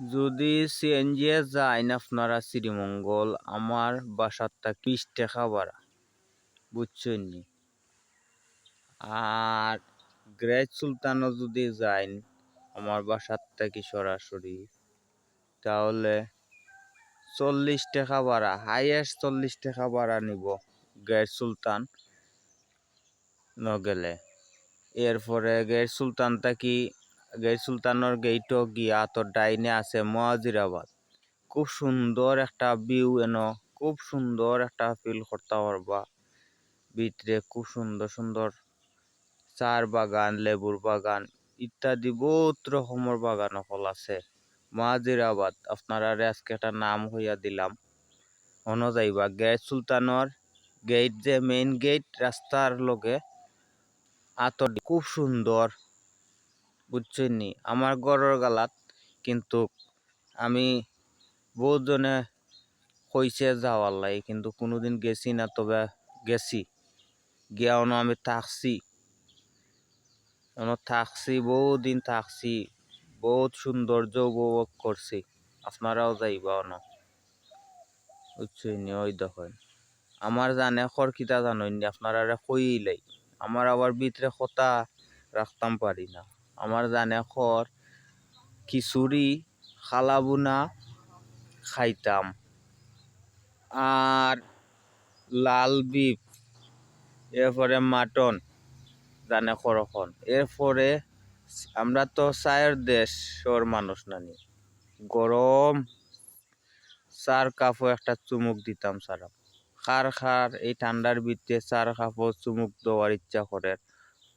যদি সিএনজি যাইন আপনারা শ্রীমঙ্গল আমার বাসার তা 20 টাকা ভাড়া, বুঝছেন নি? আর গ্রেট সুলতানও যদি যাইন আমার বাসার থেকে সরাসরি, তাহলে 40 টাকা ভাড়া, হাইয়েস্ট 40 টাকা ভাড়া নিব গ্রেট সুলতান গেলে। এরপরে গেট সুলতানের গেটও গিয়া তো ডাইনে আছে মহাজিরাবাদ। খুব সুন্দর একটা ভিউ, খুব সুন্দর একটা ফিল করতে পারবা। ভিতরে খুব সুন্দর সুন্দর চার বাগান, লেবুর বাগান ইত্যাদি বহুত রকমের বাগান ফল আছে মহাজিরাবাদ। আপনারা আজকে একটা নাম হইয়া দিলাম, যাইবা গেট সুলতানের গেট, যে মেইন গেট রাস্তার লগে আতর খুব সুন্দর, বুঝছেন নি? আমার ঘরের গালাত কিন্তু আমি বহুত জনে কইছে যাওয়ার লাই, কিন্তু কোনোদিন গেছি না। তবে গেছি, গিয়াও আমি থাকছি বহুত দিন থাকছি, বহুত সৌন্দর্য উপভোগ করছি। আপনারাও যাইবা বুঝছেন নি? ওই দেখেন আমার জানে খরকিতা জানেন নি, আপনারা কইলাই আমার আবার ভিতরে কথা রাখতাম পারি না। আমার জানে খর খিচুড়ি খালাবুনা খাইতাম, আর লাল বিফ, এরপরে মাটন জানে খরখন। এরপরে আমরা তো চায়ের দেশর মানুষ নানি, গরম চার কাপও একটা চুমুক দিতাম সারা। খার এই ঠান্ডার ভিতরে চার কাপও চুমুক দেওয়ার ইচ্ছা করে।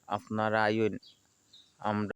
আপনারা আইন, আমরা